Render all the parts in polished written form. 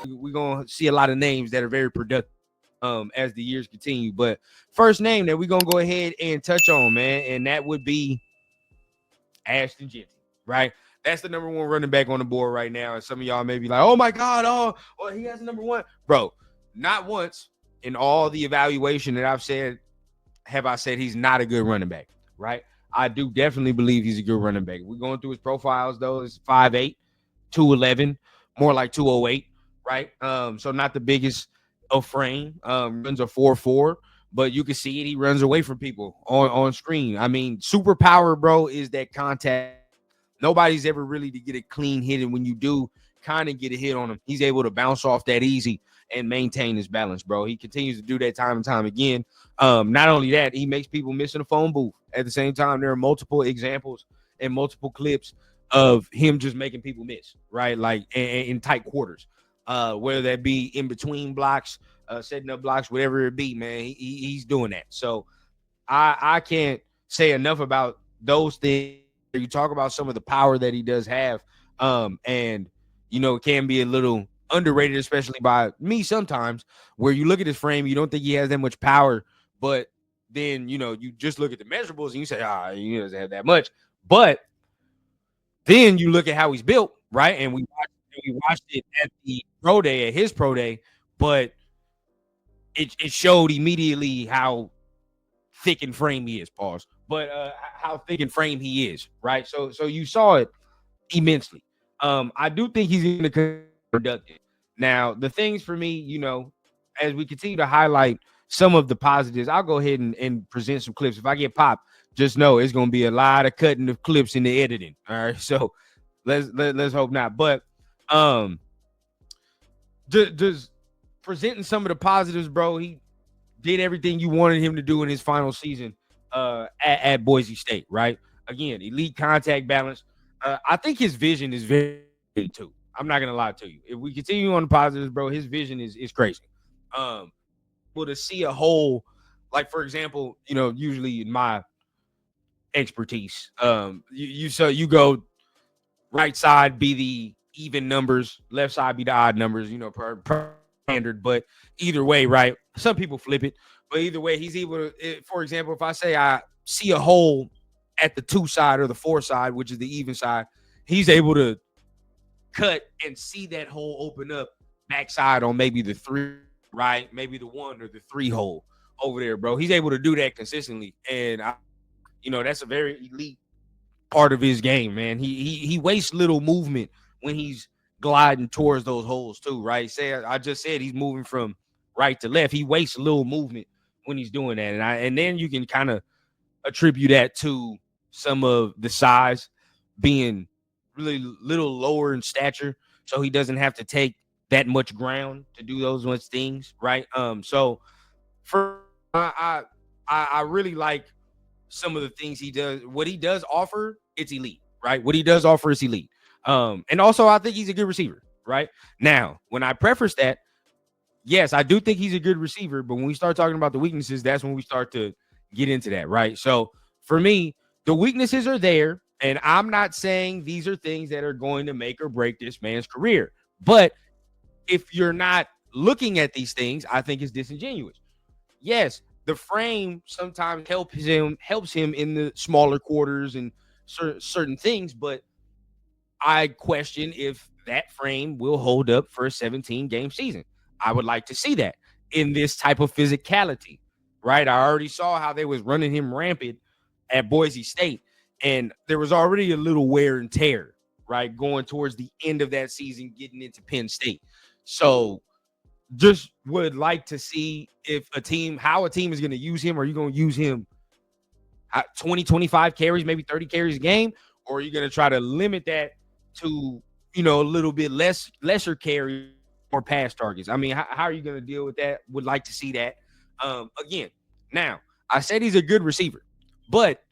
we're going to see a lot of names that are very productive as the years continue. But first name that we're going to go ahead and touch on, man, and that would be Ashton Jeanty, right? That's the number one running back on the board right now. And some of y'all may be like, oh my God, he has number one. Bro, not once in all the evaluation that I've said have I said he's not a good running back, right? I do definitely believe he's a good running back. We're going through his profiles, though. It's 5'8", 211, more like 208, right? So not the biggest of frame. Runs a 4.4, but you can see it. He runs away from people on screen. I mean, superpower, bro, is that contact. Nobody's ever really to get a clean hit, and when you do kind of get a hit on him, he's able to bounce off that easy and maintain his balance, bro. He continues to do that time and time again. Not only that, he makes people miss in the phone booth. At the same time, there are multiple examples and multiple clips of him just making people miss, right? Like in tight quarters, whether that be in between blocks, setting up blocks, whatever it be, man, he's doing that. So I can't say enough about those things. You talk about some of the power that he does have, and, you know, it can be a little underrated, especially by me sometimes, where you look at his frame, you don't think he has that much power, but then, you know, you just look at the measurables and you say, he doesn't have that much. But then you look at how he's built, right? And we watched it at the pro day, at his pro day, but it showed immediately how thick in frame he is, pause. But how thick in frame he is, right? So you saw it immensely. I do think he's going to be productive. Now, the things for me, you know, as we continue to highlight some of the positives, I'll go ahead and present some clips. If I get popped, just know it's going to be a lot of cutting of clips in the editing. All right, so let's hope not. But just presenting some of the positives, bro. He did everything you wanted him to do in his final season at Boise State, right? Again, elite contact balance. I think his vision is very good too. I'm not gonna lie to you. If we continue on the positives, bro, his vision is crazy. Well, to see a whole, like for example, you know, usually in my expertise, you go right side be the even numbers, left side be the odd numbers, you know, per standard. But either way, right? Some people flip it, but either way, he's able to. For example, if I say I see a hole at the 2 side or the 4 side, which is the even side, he's able to cut and see that hole open up backside on maybe the 3, right? Maybe the 1 or the 3 hole over there, bro. He's able to do that consistently, and you know, that's a very elite part of his game, man. He wastes little movement when he's gliding towards those holes too, right? I just said he's moving from right to left. He wastes a little movement when he's doing that, and then you can kind of attribute that to some of the size being really little lower in stature, so he doesn't have to take that much ground to do those much things, right? So for I really like some of the things he does. What he does offer, it's elite, right? What he does offer is elite. And also I think he's a good receiver, right? Now, when I preface that, yes, I do think he's a good receiver, but when we start talking about the weaknesses, that's when we start to get into that, right? So for me, the weaknesses are there, and I'm not saying these are things that are going to make or break this man's career. But if you're not looking at these things, I think it's disingenuous. Yes, the frame sometimes helps him in the smaller quarters and certain things, but I question if that frame will hold up for a 17-game season. I would like to see that in this type of physicality, right? I already saw how they was running him rampant at Boise State, and there was already a little wear and tear, right, going towards the end of that season, getting into Penn State. So just would like to see how a team is going to use him. Are you going to use him 20, 25 carries, maybe 30 carries a game? Or are you going to try to limit that to, you know, a little bit lesser carry or pass targets? I mean, how are you going to deal with that? Would like to see that. Again, now, I said he's a good receiver, but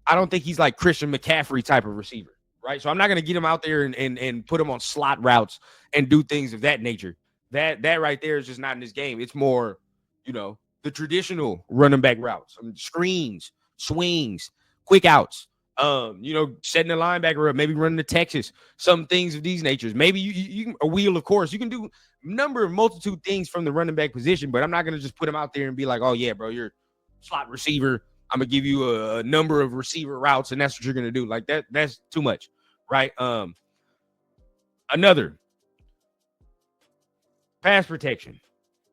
I don't think he's like Christian McCaffrey type of receiver, right? So I'm not going to get him out there and put him on slot routes and do things of that nature. That right there is just not in this game. It's more, you know, the traditional running back routes, screens, swings, quick outs, Setting the linebacker up, maybe running to Texas, some things of these natures. Maybe you can a wheel, of course. You can do multitude things from the running back position, but I'm not gonna just put him out there and be like, oh yeah, bro, you're slot receiver. I'm gonna give you a number of receiver routes, and that's what you're gonna do. Like that's too much, right? Another pass protection.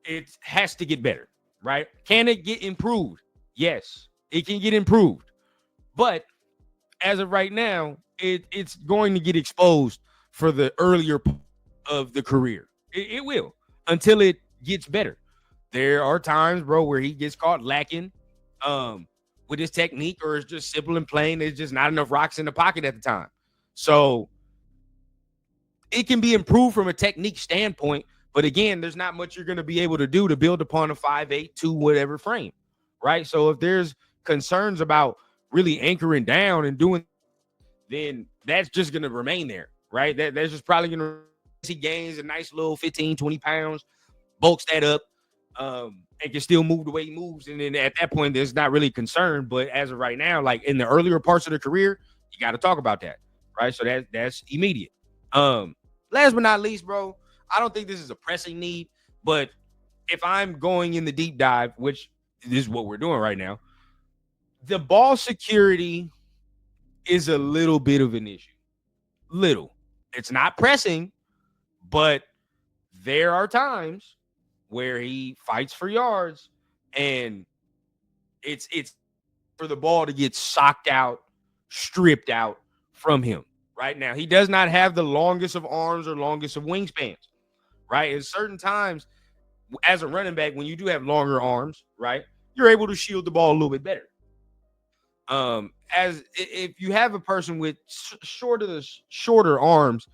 It has to get better, right? Can it get improved? Yes, it can get improved, but as of right now, it's going to get exposed for the earlier part of the career. It will until it gets better. There are times, bro, where he gets caught lacking with his technique, or it's just simple and plain. There's just not enough rocks in the pocket at the time. So it can be improved from a technique standpoint. But again, there's not much you're going to be able to do to build upon a 5'8", 2 whatever frame, right? So if there's concerns about really anchoring down and doing, then that's just going to remain there, right? That's just probably going to see gains a nice little 15, 20 pounds, bulks that up, and can still move the way he moves. And then at that point, there's not really concern. But as of right now, like in the earlier parts of the career, you got to talk about that, right? So that's immediate. Last but not least, bro, I don't think this is a pressing need, but if I'm going in the deep dive, which is what we're doing right now, the ball security is a little bit of an issue. Little. It's not pressing, but there are times where he fights for yards and it's for the ball to get socked out, stripped out from him. Right now, he does not have the longest of arms or longest of wingspans. Right, at certain times, as a running back, when you do have longer arms, right, you're able to shield the ball a little bit better. As if you have a person with shorter arms,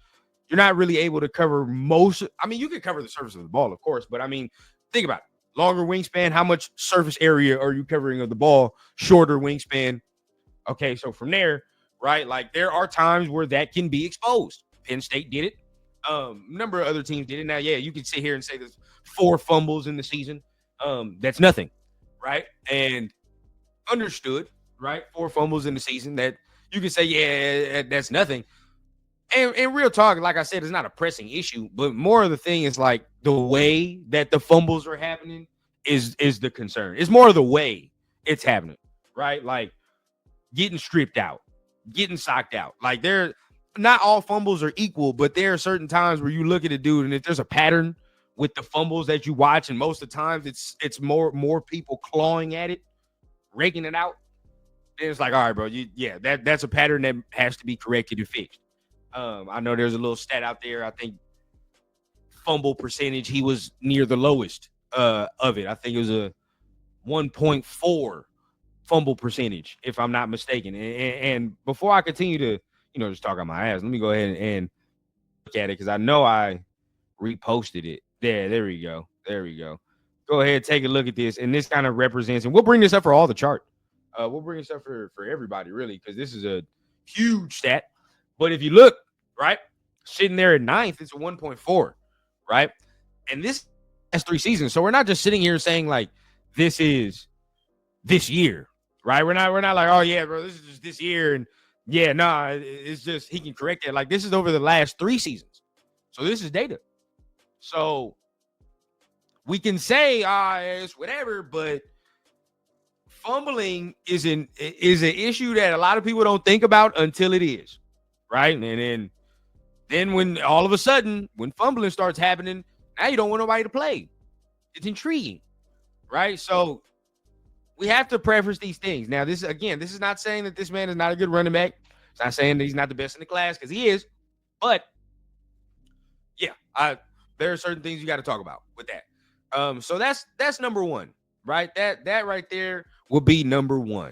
you're not really able to cover most. I mean, you can cover the surface of the ball, of course, but I mean, think about it. Longer wingspan, how much surface area are you covering of the ball? Shorter wingspan. Okay, so from there, right, like there are times where that can be exposed. Penn State did it. Number of other teams did it. Now, yeah, you can sit here and say there's 4 fumbles in the season. That's nothing, right? And understood, right? 4 fumbles in the season, that you can say, yeah, that's nothing. And real talk, like I said, it's not a pressing issue, but more of the thing is like the way that the fumbles are happening is the concern. It's more of the way it's happening, right? Like getting stripped out, getting socked out. Like not all fumbles are equal, but there are certain times where you look at a dude and if there's a pattern with the fumbles that you watch, and most of the times it's more people clawing at it, raking it out, then it's like, all right, bro, that's a pattern that has to be corrected and fixed. I know there's a little stat out there. I think fumble percentage, he was near the lowest of it. I think it was a 1.4 fumble percentage, if I'm not mistaken. And before I continue to just talk on my ass, let me go ahead and look at it, because I know I reposted it. There we go. Go ahead, take a look at this. And this kind of represents, and we'll bring this up for all the chart. We'll bring this up for everybody, really, because this is a huge stat. But if you look, right, sitting there at 9th, it's a 1.4, right? And this has 3 seasons. So we're not just sitting here saying like this is this year, right? We're not like, oh yeah, bro, this is just this year, and yeah, nah, it's just he can correct it. Like this is over the last 3 seasons. So this is data. So we can say it's whatever, but fumbling is an issue that a lot of people don't think about until it is, right? And then when all of a sudden when fumbling starts happening, now you don't want nobody to play. It's intriguing, right? So we have to preface these things. Now, this is not saying that this man is not a good running back. It's not saying that he's not the best in the class, because he is. But yeah, there are certain things you got to talk about with that. So that's number one, right? That right there will be number one.